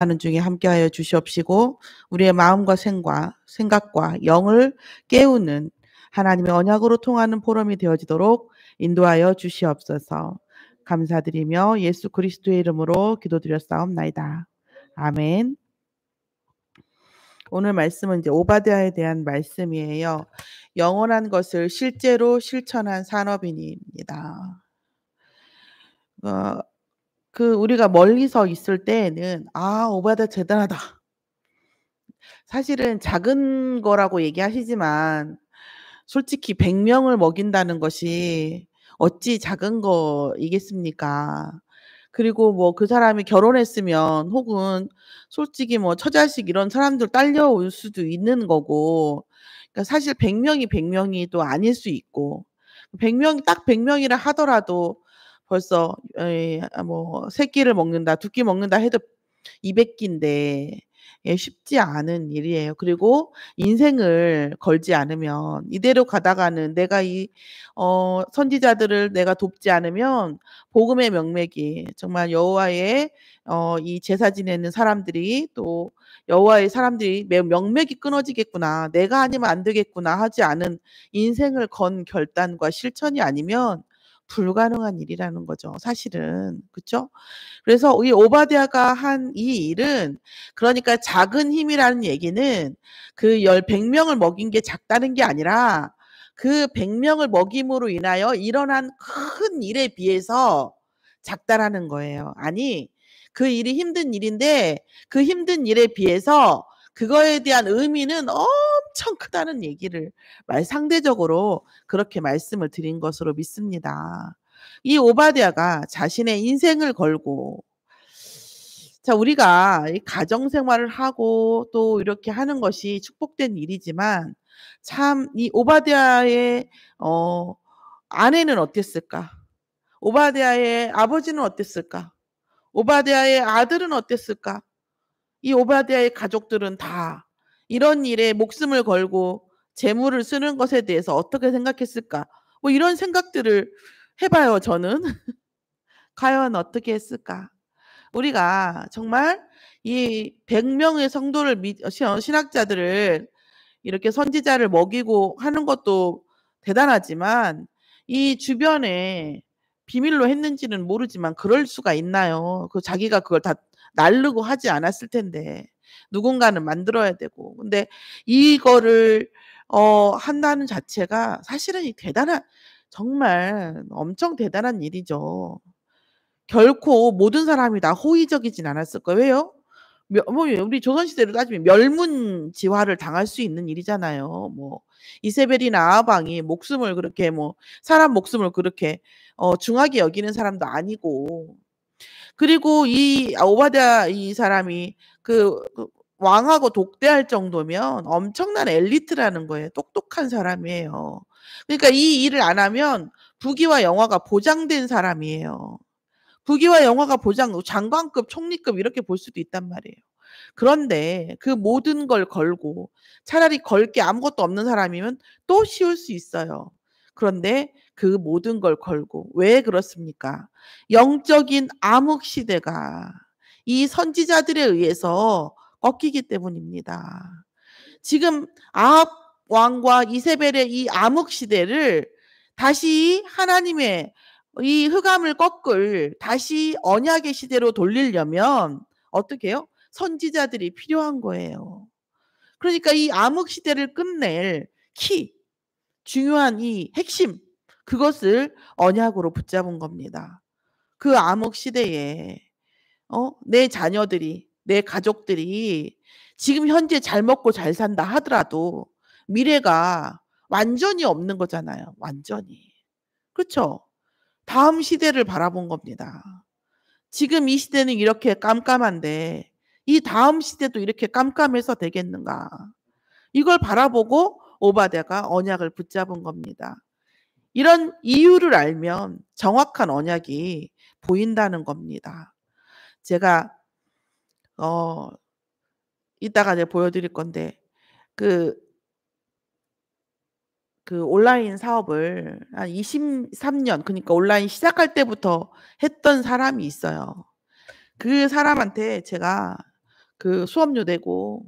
하는 중에 함께하여 주시옵시고 우리의 마음과 생각과 영을 깨우는 하나님의 언약으로 통하는 포럼이 되어지도록 인도하여 주시옵소서. 감사드리며 예수 그리스도의 이름으로 기도드렸사옵나이다. 아멘. 오늘 말씀은 이제 오바댜에 대한 말씀이에요. 영원한 것을 실제로 실천한 산업인입니다. 우리가 멀리서 있을 때에는 오바댜 대단하다. 사실은 작은 거라고 얘기하시지만 솔직히 100명을 먹인다는 것이 어찌 작은 거이겠습니까? 그리고 뭐 그 사람이 결혼했으면 혹은 솔직히 뭐 처자식 이런 사람들 딸려올 수도 있는 거고, 그러니까 사실 100명이 100명이 또 아닐 수 있고, 100명이 딱 100명이라 하더라도 벌써 뭐 3끼를 먹는다, 2끼 먹는다 해도 200끼인데 쉽지 않은 일이에요. 그리고 인생을 걸지 않으면 이대로 가다가는 내가 선지자들을 내가 돕지 않으면 복음의 명맥이 정말 여호와의 이 제사 지내는 사람들이 또 여호와의 사람들이 명맥이 끊어지겠구나. 내가 아니면 안 되겠구나 하지 않은 인생을 건 결단과 실천이 아니면 불가능한 일이라는 거죠. 사실은. 그쵸? 그래서 이 오바댜가 한 이 일은 그러니까 작은 힘이라는 얘기는 그 100명을 먹인 게 작다는 게 아니라 그 100명을 먹임으로 인하여 일어난 큰 일에 비해서 작다라는 거예요. 아니, 그 일이 힘든 일인데 그 힘든 일에 비해서 그거에 대한 의미는 엄청 크다는 얘기를 상대적으로 그렇게 말씀을 드린 것으로 믿습니다. 이 오바댜가 자신의 인생을 걸고, 자, 우리가 이 가정 생활을 하고 또 이렇게 하는 것이 축복된 일이지만 참 이 오바댜의 아내는 어땠을까? 오바댜의 아버지는 어땠을까? 오바댜의 아들은 어땠을까? 이 오바댜의 가족들은 다 이런 일에 목숨을 걸고 재물을 쓰는 것에 대해서 어떻게 생각했을까? 뭐 이런 생각들을 해봐요, 저는. 과연 어떻게 했을까? 우리가 정말 이 100명의 성도를 신학자들을 이렇게 선지자를 먹이고 하는 것도 대단하지만 이 주변에 비밀로 했는지는 모르지만 그럴 수가 있나요? 자기가 그걸 다 날르고 하지 않았을 텐데 누군가는 만들어야 되고. 근데 이거를 한다는 자체가 사실은 정말 엄청 대단한 일이죠. 결코 모든 사람이 다 호의적이진 않았을 거예요. 왜요? 우리 조선시대로 따지면 멸문지화를 당할 수 있는 일이잖아요. 뭐 이세벨이나 아하방이 목숨을 그렇게 사람 목숨을 그렇게 중하게 여기는 사람도 아니고. 그리고 이 오바댜 이 사람이 그 왕하고 독대할 정도면 엄청난 엘리트라는 거예요. 똑똑한 사람이에요. 그러니까 이 일을 안 하면 부귀와 영화가 보장된 사람이에요. 부귀와 영화가 장관급, 총리급 이렇게 볼 수도 있단 말이에요. 그런데 그 모든 걸 걸고 차라리 걸 게 아무것도 없는 사람이면 또 쉬울 수 있어요. 그런데 그 모든 걸 걸고 왜 그렇습니까? 영적인 암흑 시대가 이 선지자들에 의해서 꺾이기 때문입니다. 지금 아합 왕과 이세벨의 이 암흑 시대를 다시 하나님의 이 흑암을 꺾을 다시 언약의 시대로 돌리려면 어떻게 해요? 선지자들이 필요한 거예요. 그러니까 이 암흑 시대를 끝낼 중요한 이 핵심, 그것을 언약으로 붙잡은 겁니다. 그 암흑 시대에 내 자녀들이, 내 가족들이 지금 현재 잘 먹고 잘 산다 하더라도 미래가 완전히 없는 거잖아요. 완전히. 그렇죠? 다음 시대를 바라본 겁니다. 지금 이 시대는 이렇게 깜깜한데 이 다음 시대도 이렇게 깜깜해서 되겠는가? 이걸 바라보고 오바댜가 언약을 붙잡은 겁니다. 이런 이유를 알면 정확한 언약이 보인다는 겁니다. 제가 이따가 제가 보여드릴 건데 그 온라인 사업을 한 23년, 그러니까 온라인 시작할 때부터 했던 사람이 있어요. 그 사람한테 제가 그 수업료 내고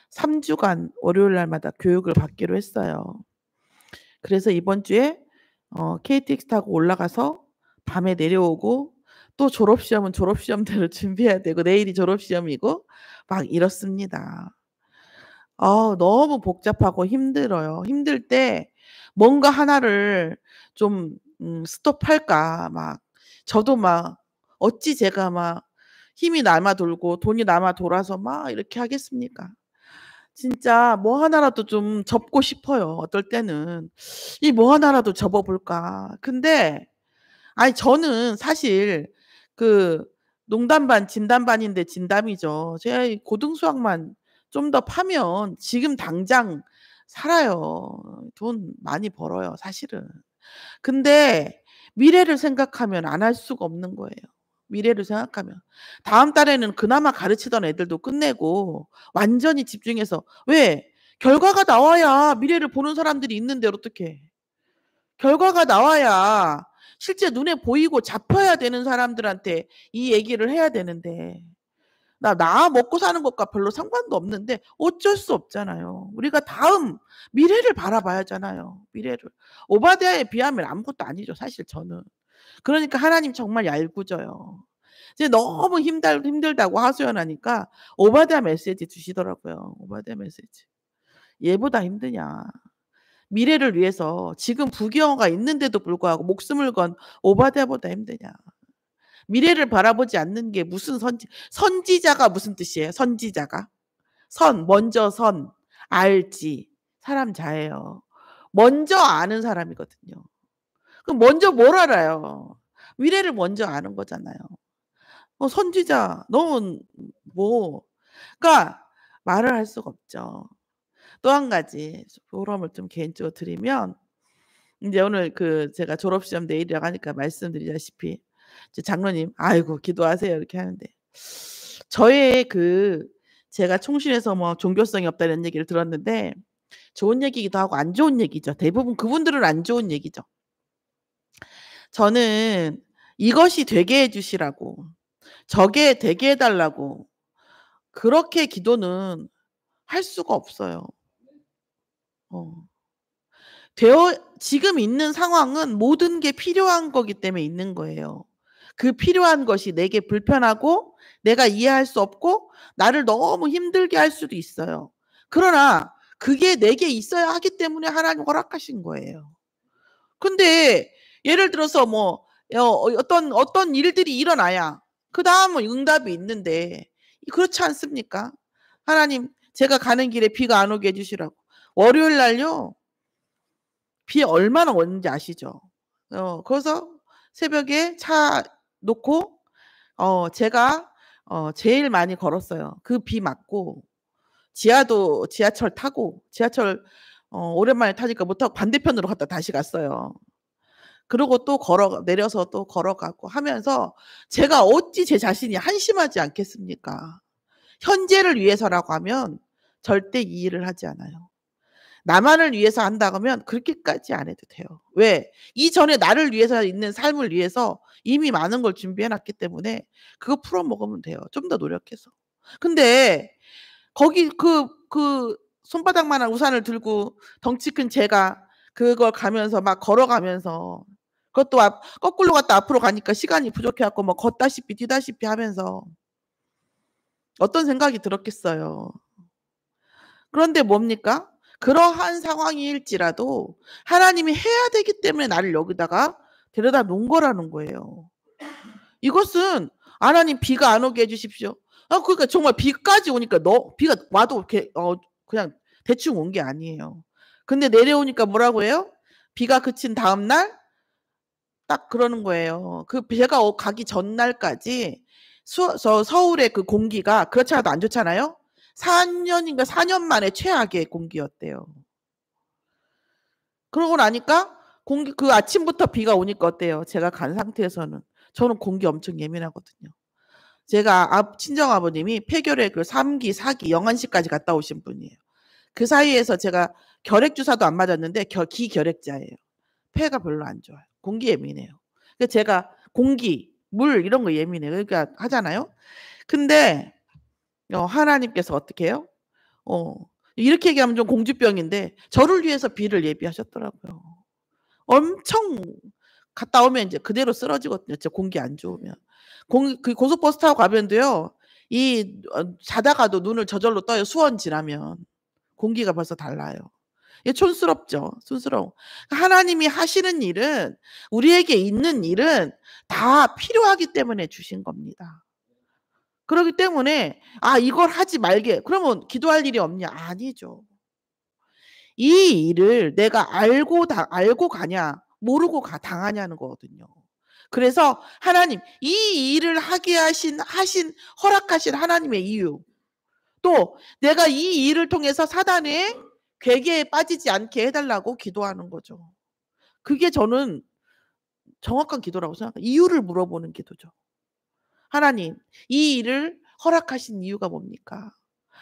3 주간 월요일 날마다 교육을 받기로 했어요. 그래서 이번 주에 KTX 타고 올라가서 밤에 내려오고 또 졸업시험은 졸업시험대로 준비해야 되고 내일이 졸업시험이고 막 이렇습니다. 너무 복잡하고 힘들어요. 힘들 때 뭔가 하나를 좀 스톱할까 막 저도 막 어찌 제가 막 힘이 남아 돌고 돈이 남아 돌아서 막 이렇게 하겠습니까? 진짜 뭐 하나라도 좀 접고 싶어요, 어떨 때는. '이 뭐 하나라도 접어 볼까.' 근데 아니 저는 사실 그 농담 반 진담 반인데 진담이죠. 제가 이 고등수학만 좀 더 파면 지금 당장 살아요. 돈 많이 벌어요, 사실은. 근데 미래를 생각하면 안 할 수가 없는 거예요. 미래를 생각하면. 다음 달에는 그나마 가르치던 애들도 끝내고 완전히 집중해서 왜? 결과가 나와야 미래를 보는 사람들이 있는데 어떡해. 결과가 나와야 실제 눈에 보이고 잡혀야 되는 사람들한테 이 얘기를 해야 되는데 나 먹고 사는 것과 별로 상관도 없는데 어쩔 수 없잖아요. 우리가 다음 미래를 바라봐야잖아요. 미래를. 오바댜에 비하면 아무것도 아니죠, 사실 저는. 그러니까 하나님 정말 얄궂어요. 이제 너무 힘들다고 하소연하니까 오바댜 메시지 주시더라고요. 오바댜 메시지. "얘보다 힘드냐. 미래를 위해서 지금 부귀영화가 있는데도 불구하고 목숨을 건 오바댜보다 힘드냐. 미래를 바라보지 않는 게 무슨 선지자가 무슨 뜻이에요? 선지자가. 먼저 알지. 사람 자예요. 먼저 아는 사람이거든요. 그럼 먼저 뭘 알아요? 미래를 먼저 아는 거잖아요. 선지자 너무 뭐 그러니까 말을 할 수가 없죠. 또 한 가지 소감을 좀 개인적으로 드리면 인제 오늘 제가 졸업시험 내일이라고 하니까 말씀드리다시피 이제 장로님 "아이고 기도하세요." 이렇게 하는데 저의 제가 총신에서 뭐 종교성이 없다 이런 얘기를 들었는데 좋은 얘기이기도 하고 안 좋은 얘기죠. 대부분 그분들은 안 좋은 얘기죠. 저는 이것이 되게 해 주시라고 저게 되게 해 달라고 그렇게 기도는 할 수가 없어요. 어. 지금 있는 상황은 모든 게 필요한 거기 때문에 있는 거예요. 그 필요한 것이 내게 불편하고 내가 이해할 수 없고 나를 너무 힘들게 할 수도 있어요. 그러나 그게 내게 있어야 하기 때문에 하나님 허락하신 거예요. 근데 예를 들어서 뭐 어떤 일들이 일어나야 그다음은 응답이 있는데 그렇지 않습니까? 하나님 제가 가는 길에 비가 안 오게 해 주시라고. 월요일 날요. 비 얼마나 오는지 아시죠? 그래서 새벽에 차 놓고 제가 제일 많이 걸었어요. 그 비 맞고 지하철 타고 지하철 오랜만에 타니까 못 타고 반대편으로 갔다 다시 갔어요. 그러고 또 내려서 또 걸어가고 하면서 제가 어찌 제 자신이 한심하지 않겠습니까? 현재를 위해서라고 하면 절대 이 일을 하지 않아요. 나만을 위해서 한다고 하면 그렇게까지 안 해도 돼요. 왜? 이전에 나를 위해서 있는 삶을 위해서 이미 많은 걸 준비해 놨기 때문에 그거 풀어 먹으면 돼요, 좀 더 노력해서. 근데 거기 손바닥만한 우산을 들고 덩치 큰 제가 그걸 가면서 막 걸어가면서 그것도 거꾸로 갔다 앞으로 가니까 시간이 부족해 갖고 뭐 걷다시피 뛰다시피 하면서 어떤 생각이 들었겠어요. 그런데 뭡니까? 그러한 상황일지라도 하나님이 해야 되기 때문에 나를 여기다가 데려다 놓은 거라는 거예요. 이것은 "하나님 비가 안 오게 해 주십시오." 그러니까 정말 비까지 오니까 비가 와도 이렇게 그냥 대충 온 게 아니에요. 근데 내려오니까 뭐라고 해요? 비가 그친 다음 날 딱 그러는 거예요. 그 비가 가기 전날까지 서울의 그 공기가 그렇지 않아도 안 좋잖아요. 4 년 만에 최악의 공기였대요. 그러고 나니까 아침부터 비가 오니까 어때요? 제가 간 상태에서는. 저는 공기 엄청 예민하거든요. 제가 친정아버님이 폐결핵 3 기, 4 기, 영안실까지 갔다 오신 분이에요. 그 사이에서 제가 결핵 주사도 안 맞았는데 기결핵자예요. 폐가 별로 안 좋아요. 공기 예민해요. 그래서 제가 공기, 물 이런 거 예민해요. 그러니까 하잖아요. 근데 하나님께서 어떻게 해요? 이렇게 얘기하면 좀 공주병인데 저를 위해서 비를 예비하셨더라고요. 엄청 갔다 오면 이제 그대로 쓰러지거든요. 진짜 공기 안 좋으면. 그 고속버스 타고 가면도요. 자다가도 눈을 저절로 떠요. 수원 지나면. 공기가 벌써 달라요. 이게 촌스럽죠. 촌스러워. 하나님이 하시는 일은, 우리에게 있는 일은 다 필요하기 때문에 주신 겁니다. 그렇기 때문에 이걸 하지 말게. 그러면 기도할 일이 없냐? 아니죠. 이 일을 내가 알고 가냐, 모르고 당하냐는 거거든요. 그래서 하나님, 이 일을 하게 허락하신 하나님의 이유, 또 내가 이 일을 통해서 사단의 괴계에 빠지지 않게 해달라고 기도하는 거죠. 그게 저는 정확한 기도라고 생각해요. 이유를 물어보는 기도죠. 하나님, 이 일을 허락하신 이유가 뭡니까?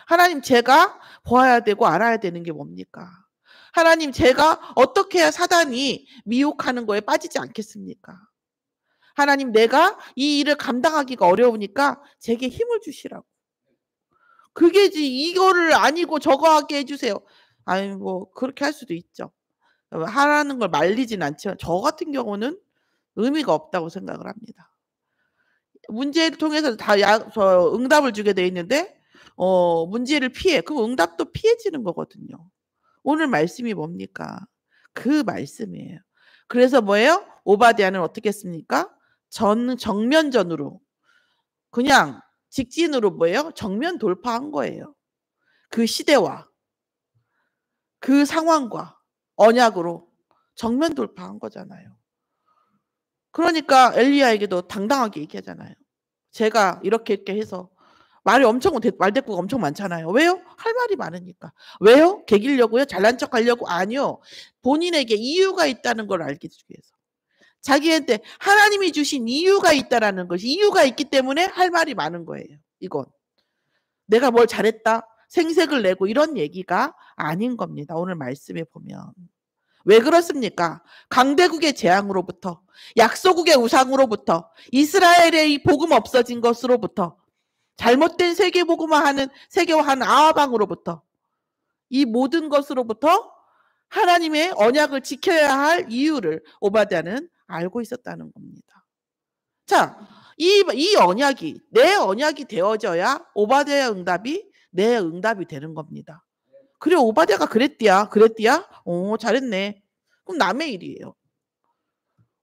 하나님, 제가 보아야 되고 알아야 되는 게 뭡니까? 하나님, 제가 어떻게 해야 사단이 미혹하는 거에 빠지지 않겠습니까? 하나님, 내가 이 일을 감당하기가 어려우니까 제게 힘을 주시라고. 그게지, 이거를 아니고 저거 하게 해주세요. 아니, 뭐 그렇게 할 수도 있죠. 하라는 걸 말리진 않지만 저 같은 경우는 의미가 없다고 생각을 합니다. 문제를 통해서 다 응답을 주게 돼 있는데 문제를 피해. 그럼 응답도 피해지는 거거든요. 오늘 말씀이 뭡니까? 그 말씀이에요. 그래서 뭐예요? 오바댜는 어떻게 했습니까? 정면전으로, 그냥 직진으로 뭐예요? 정면 돌파한 거예요. 그 시대와 그 상황과 언약으로 정면 돌파한 거잖아요. 그러니까 엘리야에게도 당당하게 얘기하잖아요. 제가 이렇게 해서 말대꾸가 엄청 많잖아요. 왜요? 할 말이 많으니까. 왜요? 개기려고요? 잘난 척 하려고? 아니요. 본인에게 이유가 있다는 걸 알기 위해서. 자기한테 하나님이 주신 이유가 있다라는 것이, 이유가 있기 때문에 할 말이 많은 거예요. 이건. 내가 뭘 잘했다, 생색을 내고 이런 얘기가 아닌 겁니다. 오늘 말씀에 보면. 왜 그렇습니까? 강대국의 재앙으로부터, 약소국의 우상으로부터, 이스라엘의 이 복음 없어진 것으로부터, 잘못된 세계화하는 아하방으로부터, 이 모든 것으로부터 하나님의 언약을 지켜야 할 이유를 오바댜는 알고 있었다는 겁니다. 자, 이 언약이 내 언약이 되어져야 오바댜의 응답이 내 응답이 되는 겁니다. 그래, 오바댜가 그랬디야? 잘했네. 그럼 남의 일이에요.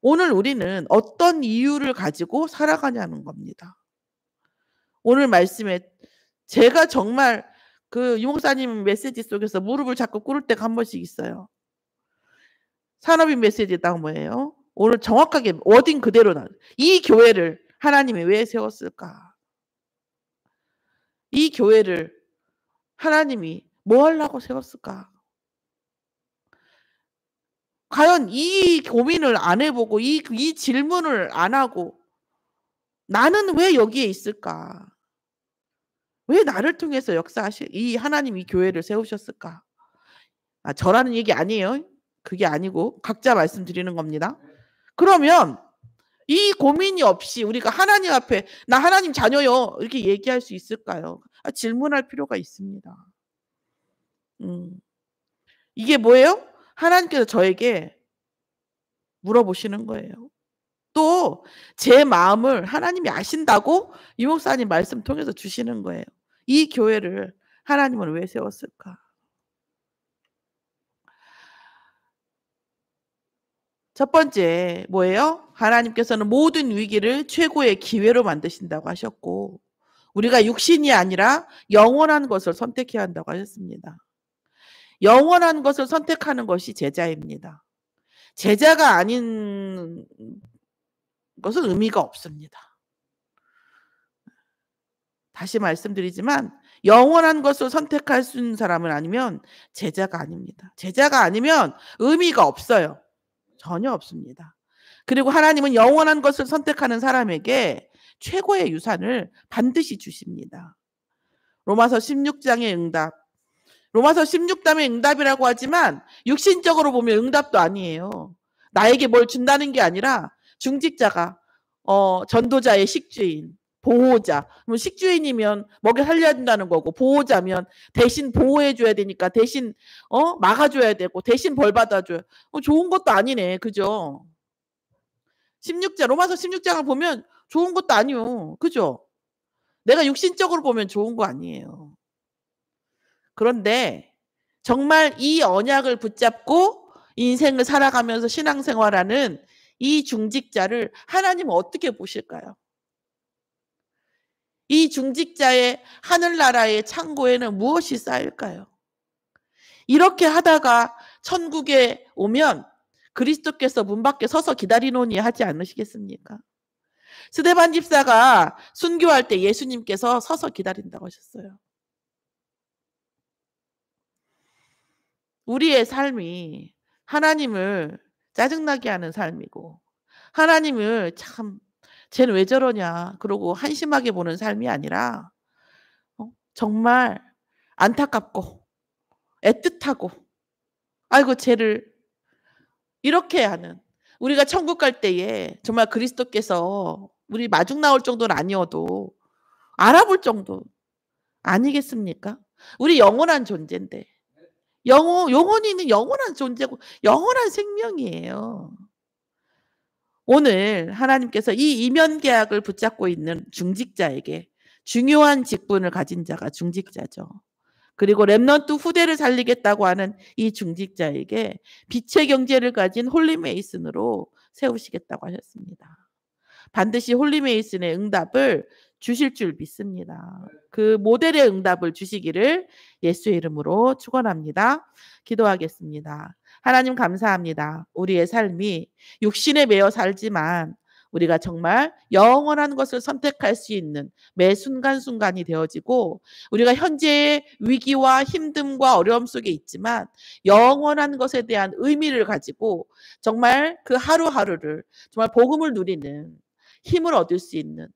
오늘 우리는 어떤 이유를 가지고 살아가냐는 겁니다. 오늘 말씀에 제가 정말 그 유목사님 메시지 속에서 무릎을 자꾸 꿇을 때가 한 번씩 있어요. 산업인 메시지 딱 뭐예요? 오늘 정확하게 워딩 그대로 이 교회를 하나님이 왜 세웠을까? 이 교회를 하나님이 뭐 하려고 세웠을까? 과연 이 고민을 안 해보고 이 질문을 안 하고 나는 왜 여기에 있을까? 왜 나를 통해서 이 하나님 이 교회를 세우셨을까? 저라는 얘기 아니에요. 그게 아니고 각자 말씀드리는 겁니다. 그러면 이 고민이 없이 우리가 하나님 앞에 나 하나님 자녀요 이렇게 얘기할 수 있을까요? 질문할 필요가 있습니다. 이게 뭐예요? 하나님께서 저에게 물어보시는 거예요. 또 제 마음을 하나님이 아신다고 유 목사님 말씀 통해서 주시는 거예요. 이 교회를 하나님은 왜 세웠을까? 첫 번째 뭐예요? 하나님께서는 모든 위기를 최고의 기회로 만드신다고 하셨고, 우리가 육신이 아니라 영원한 것을 선택해야 한다고 하셨습니다. 영원한 것을 선택하는 것이 제자입니다. 제자가 아닌 것은 의미가 없습니다. 다시 말씀드리지만 영원한 것을 선택할 수 있는 사람은 아니면 제자가 아닙니다. 제자가 아니면 의미가 없어요. 전혀 없습니다. 그리고 하나님은 영원한 것을 선택하는 사람에게 최고의 유산을 반드시 주십니다. 로마서 16장의 응답. 로마서 16장의 응답이라고 하지만 육신적으로 보면 응답도 아니에요. 나에게 뭘 준다는 게 아니라 중직자가 전도자의 식주인, 보호자. 그럼 식주인이면 먹여 살려야 된다는 거고, 보호자면 대신 보호해 줘야 되니까 대신 막아 줘야 되고 대신 벌 받아 줘요. 좋은 것도 아니네. 그죠? 16장 로마서 16장을 보면 좋은 것도 아니요. 그죠? 내가 육신적으로 보면 좋은 거 아니에요. 그런데 정말 이 언약을 붙잡고 인생을 살아가면서 신앙생활하는 이 중직자를 하나님은 어떻게 보실까요? 이 중직자의 하늘나라의 창고에는 무엇이 쌓일까요? 이렇게 하다가 천국에 오면 그리스도께서 문 밖에 서서 기다리노니 하지 않으시겠습니까? 스데반 집사가 순교할 때 예수님께서 서서 기다린다고 하셨어요. 우리의 삶이 하나님을 짜증나게 하는 삶이고 하나님을 참 쟤는 왜 저러냐 그러고 한심하게 보는 삶이 아니라 정말 안타깝고 애틋하고 아이고 쟤를 이렇게 하는 우리가 천국 갈 때에 정말 그리스도께서 우리 마중 나올 정도는 아니어도 알아볼 정도 아니겠습니까? 우리 영원한 존재인데 영원히는 영원한 존재고 영원한 생명이에요. 오늘 하나님께서 이 이면 계약을 붙잡고 있는 중직자에게 중요한 직분을 가진 자가 중직자죠. 그리고 렘넌트 후대를 살리겠다고 하는 이 중직자에게 빛의 경제를 가진 홀리메이슨으로 세우시겠다고 하셨습니다. 반드시 홀리메이슨의 응답을 주실 줄 믿습니다. 그 모델의 응답을 주시기를 예수의 이름으로 축원합니다. 기도하겠습니다. 하나님 감사합니다. 우리의 삶이 육신에 매여 살지만 우리가 정말 영원한 것을 선택할 수 있는 매 순간순간이 되어지고 우리가 현재의 위기와 힘듦과 어려움 속에 있지만 영원한 것에 대한 의미를 가지고 정말 그 하루하루를 정말 복음을 누리는 힘을 얻을 수 있는